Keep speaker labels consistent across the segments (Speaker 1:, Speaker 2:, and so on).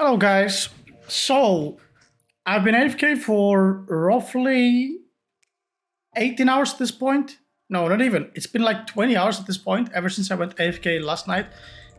Speaker 1: Hello guys. So I've been AFK for roughly 18 hours at this point. No, not even. It's been like 20 hours at this point ever since I went AFK last night.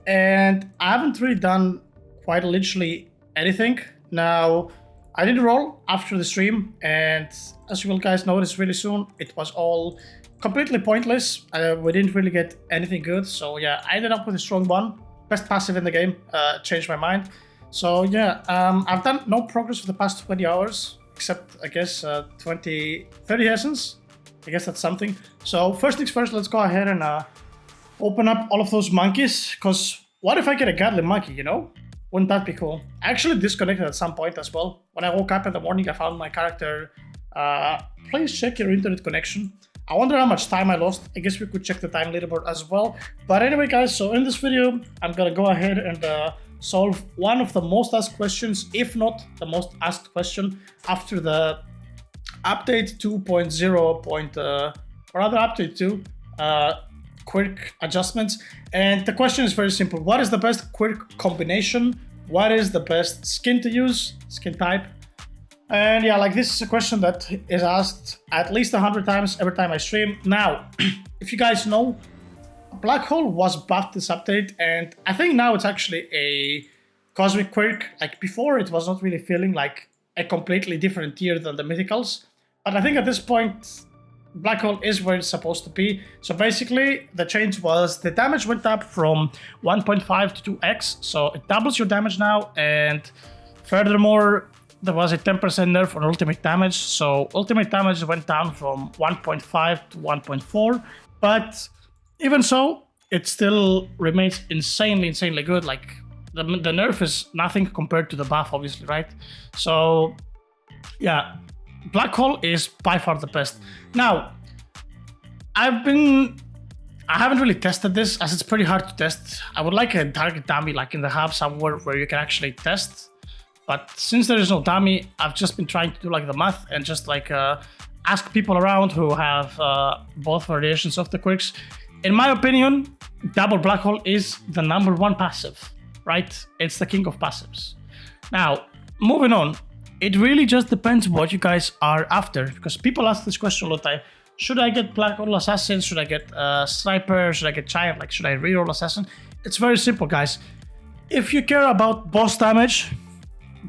Speaker 1: And I haven't really done quite literally anything. Now, I did a roll after the stream, and as you will guys notice really soon, it was all completely pointless. We didn't really get anything good. So yeah, I ended up with a strong one. Best passive in the game. Changed my mind. So yeah, I've done no progress for the past 20 hours, except I guess 30 essence. I guess that's something. So first things first, let's go ahead and open up all of those monkeys, because what if I get a godly monkey, you know? Wouldn't that be cool? I actually disconnected at some point as well. When I woke up in the morning, I found my character, please check your internet connection. I wonder how much time I lost. I guess we could check the time leaderboard as well. But anyway guys, so in this video, I'm gonna go ahead and solve one of the most asked questions, if not the most asked question, after the update 2.0. Or rather update 2 Quirk adjustments. And the question is very simple. What is the best Quirk combination? What is the best skin to use? Skin type? And yeah, like this is a question that is asked at least 100 times every time I stream. Now, if you guys know, Black Hole was buffed this update, and I think now it's actually a Cosmic Quirk. Like before, it was not really feeling like a completely different tier than the Mythicals. But I think at this point, Black Hole is where it's supposed to be. So basically, the change was the damage went up from 1.5 to 2x. So it doubles your damage now, and furthermore, there was a 10% nerf on ultimate damage. So ultimate damage went down from 1.5 to 1.4. But even so, it still remains insanely good. Like the nerf is nothing compared to the buff, obviously, right? So yeah, Black Hole is by far the best. Now, I haven't really tested this, as it's pretty hard to test. I would like a target dummy like in the hub somewhere where you can actually test. But since there is no dummy, I've just been trying to do like the math and just like ask people around who have both variations of the quirks. In my opinion, double Black Hole is the #1 passive, right? It's the king of passives. Now, moving on, it really just depends what you guys are after, because people ask this question all the time. Should I get Black Hole Assassin? Should I get Sniper? Should I get Giant? Like, should I reroll Assassin? It's very simple, guys. If you care about boss damage,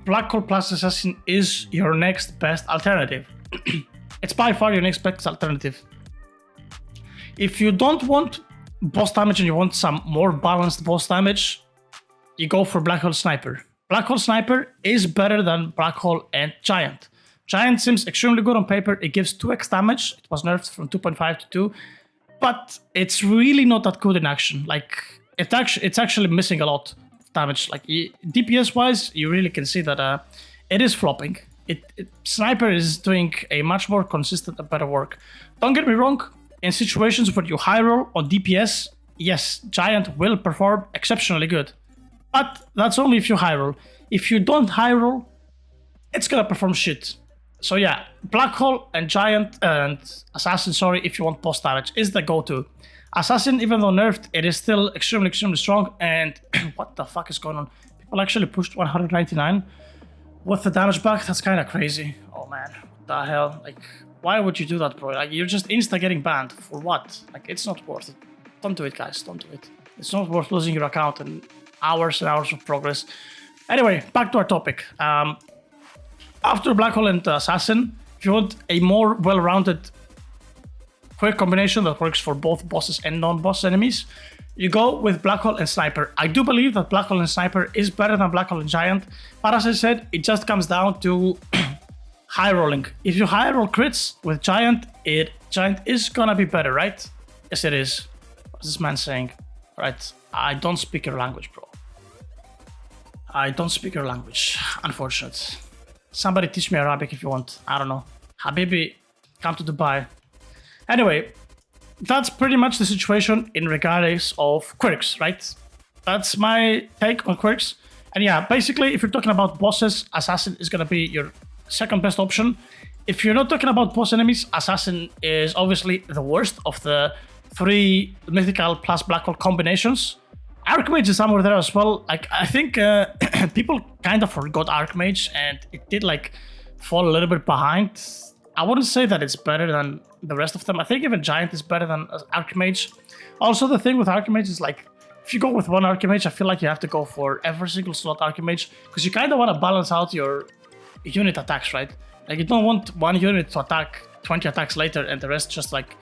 Speaker 1: Black Hole plus Assassin is your next best alternative. It's by far your next best alternative. If you don't want boss damage and you want some more balanced boss damage, you go for Black Hole Sniper. Black Hole Sniper is better than Black Hole and Giant. Giant seems extremely good on paper. It gives 2x damage. It was nerfed from 2.5 to 2. But it's really not that good in action. Like, it's actually missing a lot of damage. Like, DPS-wise, you really can see that it is flopping. Sniper is doing a much more consistent and better work. Don't get me wrong. In situations where you high roll on DPS, yes, Giant will perform exceptionally good. But that's only if you high roll. If you don't high roll, it's gonna perform shit. So yeah, Black Hole and Giant and Assassin, sorry, if you want boss damage, is the go-to. Assassin, even though nerfed, it is still extremely strong. And what the fuck is going on? People actually pushed 199 with the damage back. That's kind of crazy. Oh man, what the hell? Like, why would you do that, bro? Like, you're just insta getting banned. For what? Like, it's not worth it. Don't do it, guys. Don't do it. It's not worth losing your account and hours of progress. Anyway, back to our topic. After Black Hole and Assassin, if you want a more well-rounded quick combination that works for both bosses and non-boss enemies, you go with Black Hole and Sniper. I do believe that Black Hole and Sniper is better than Black Hole and Giant, but as I said, it just comes down to high rolling. If you high roll crits with Giant, Giant is gonna be better, right? Yes, it is. What's this man saying? Right, I don't speak your language, bro. I don't speak your language, unfortunate. Somebody teach me Arabic if you want. I don't know. Habibi, come to Dubai. Anyway, that's pretty much the situation in regards of quirks, right? That's my take on quirks. And yeah, basically, if you're talking about bosses, Assassin is gonna be your second best option. If you're not talking about boss enemies, Assassin is obviously the worst of the 3 Mythical plus Black Hole combinations. Archmage is somewhere there as well. Like, I think people kind of forgot Archmage, and it did like fall a little bit behind. I wouldn't say that it's better than the rest of them. I think even Giant is better than Archmage. Also, the thing with Archmage is like, if you go with one Archmage, I feel like you have to go for every single slot Archmage, because you kind of want to balance out your unit attacks, right? Like, you don't want one unit to attack 20 attacks later and the rest just like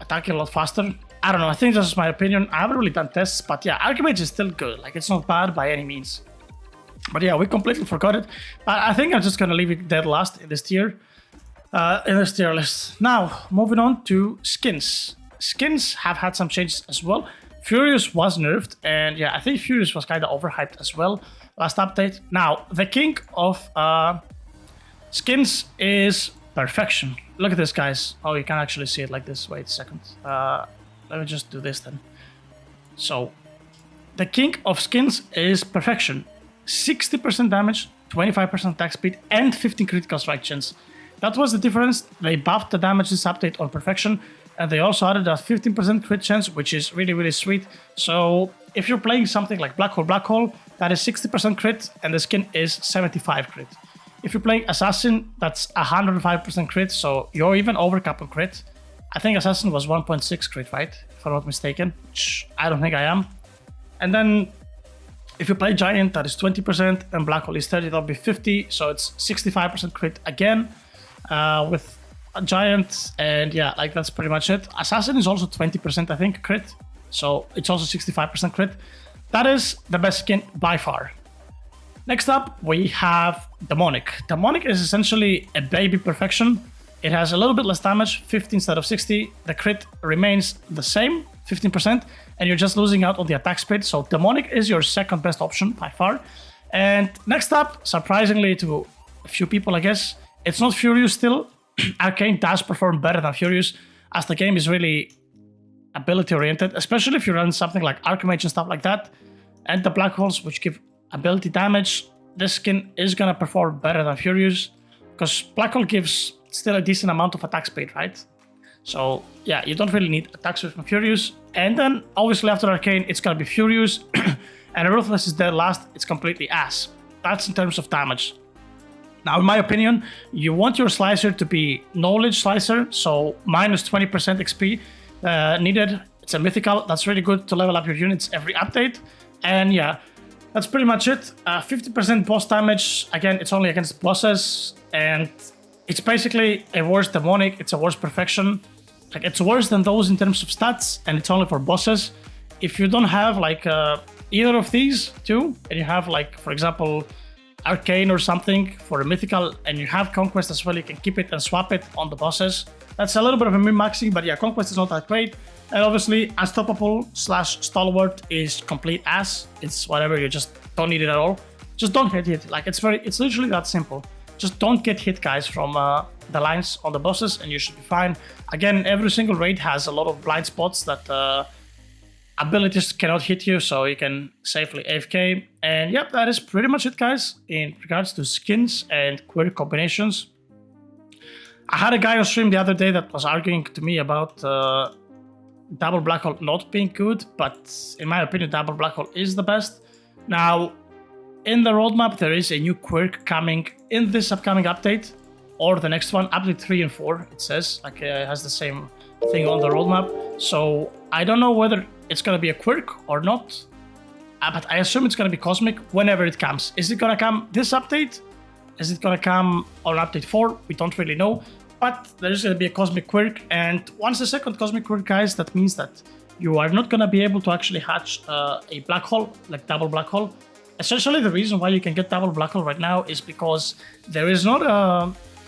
Speaker 1: attacking a lot faster. I don't know, I think this is my opinion. I haven't really done tests, but yeah, Archmage is still good. Like, it's not bad by any means. But yeah, we completely forgot it. But I think I'm just gonna leave it dead last in this tier. In this tier list. Now, moving on to skins. Skins have had some changes as well. Furious was nerfed, and yeah, I think Furious was kind of overhyped as well last update. Now, the king of skins is Perfection. Look at this, guys. Oh, you can actually see it like this. Wait a second. Let me just do this then. So, the king of skins is Perfection. 60% damage, 25% attack speed, and 15 critical strike chance. That was the difference. They buffed the damage this update on Perfection, and they also added a 15% crit chance, which is really, really sweet. So if you're playing something like Black Hole, that is 60% crit, and the skin is 75 crit. If you're playing Assassin, that's 105% crit, so you're even overcap on crit. I think Assassin was 1.6 crit, right? If I'm not mistaken, which I don't think I am. And then if you play Giant, that is 20%, and Black Hole is 30, that'll be 50, so it's 65% crit again with a Giant, and yeah, like that's pretty much it. Assassin is also 20%, I think, crit, so it's also 65% crit. That is the best skin by far. Next up, we have Demonic. Demonic is essentially a baby Perfection. It has a little bit less damage, 50 instead of 60. The crit remains the same, 15%, and you're just losing out on the attack speed. So Demonic is your second best option by far. And next up, surprisingly to a few people, I guess, it's not Furious still. Arcane does perform better than Furious, as the game is really ability oriented, especially if you run something like Archmage and stuff like that, and the Black Holes, which give ability damage. This skin is gonna perform better than Furious, because Black Hole gives still a decent amount of attack speed, right? So yeah, you don't really need attack speed from Furious. And then obviously after Arcane, it's gonna be Furious, and Ruthless is dead last. It's completely ass. That's in terms of damage. Now, in my opinion, you want your slicer to be Knowledge Slicer, so minus 20% XP needed. It's a mythical. That's really good to level up your units every update. And yeah, that's pretty much it. 50% boss damage. Again, it's only against bosses, and it's basically a worse Demonic. It's a worse Perfection. Like, it's worse than those in terms of stats, and it's only for bosses. If you don't have like either of these two, and you have like, for example, Arcane or something for a mythical, and you have Conquest as well, you can keep it and swap it on the bosses. That's a little bit of a min-maxing, but yeah, Conquest is not that great. And obviously, Unstoppable / Stalwart is complete ass. It's whatever, you just don't need it at all. Just don't get hit. Like, it's literally that simple. Just don't get hit, guys, from the lines on the bosses, and you should be fine. Again, every single raid has a lot of blind spots that abilities cannot hit you, so you can safely AFK. And yep, that is pretty much it, guys, in regards to skins and Quirk combinations. I had a guy on stream the other day that was arguing to me about Double Black Hole not being good, but in my opinion, Double Black Hole is the best. Now, in the roadmap, there is a new Quirk coming in this upcoming update, or the next one, update 3 and 4, it says. Like, it has the same thing on the roadmap. So I don't know whether it's gonna be a Quirk or not, but I assume it's gonna be Cosmic whenever it comes. Is it gonna come this update? Is it gonna come on update 4? We don't really know, but there is gonna be a Cosmic Quirk, and once the second Cosmic Quirk, guys, that means that you are not gonna be able to actually hatch a Black Hole, like Double Black Hole. Essentially, the reason why you can get Double Black Hole right now is because there is not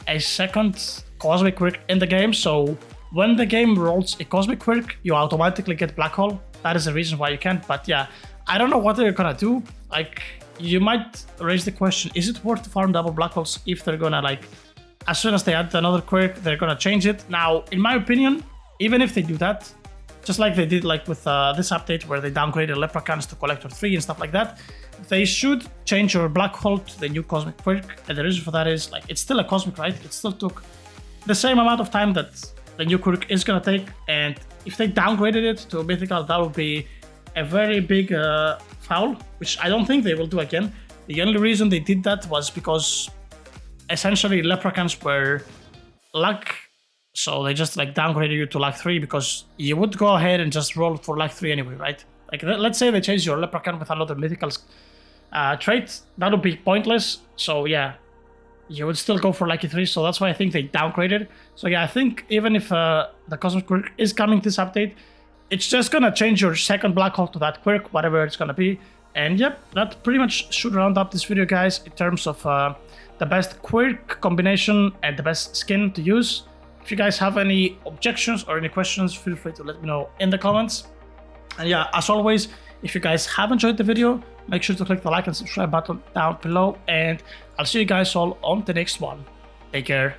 Speaker 1: a second Cosmic Quirk in the game, so when the game rolls a Cosmic Quirk, you automatically get Black Hole. That is the reason why you can't, but yeah, I don't know what they're gonna do. Like, you might raise the question, is it worth to farm Double Black Holes if they're gonna, like, as soon as they add another Quirk, they're gonna change it? Now, in my opinion, even if they do that, just like they did like with this update where they downgraded Leprechauns to Collector 3 and stuff like that, they should change your Black Hole to the new Cosmic Quirk. And the reason for that is, like, it's still a Cosmic, right? It still took the same amount of time that the new Quirk is gonna take, and if they downgraded it to a mythical, that would be a very big foul, which I don't think they will do again. The only reason they did that was because essentially leprechauns were luck, so they just like downgraded you to luck 3 because you would go ahead and just roll for luck 3 anyway, right? Like let's say they change your leprechaun with another mythical trait, that would be pointless. So yeah, you would still go for lucky 3, so that's why I think they downgraded. So yeah, I think even if the Cosmic Quirk is coming this update, it's just gonna change your second black hole to that Quirk, whatever it's gonna be. And yep, that pretty much should round up this video, guys, in terms of the best Quirk combination and the best skin to use. If you guys have any objections or any questions, feel free to let me know in the comments. And yeah, as always, if you guys have enjoyed the video, make sure to click the like and subscribe button down below, and I'll see you guys all on the next one. Take care.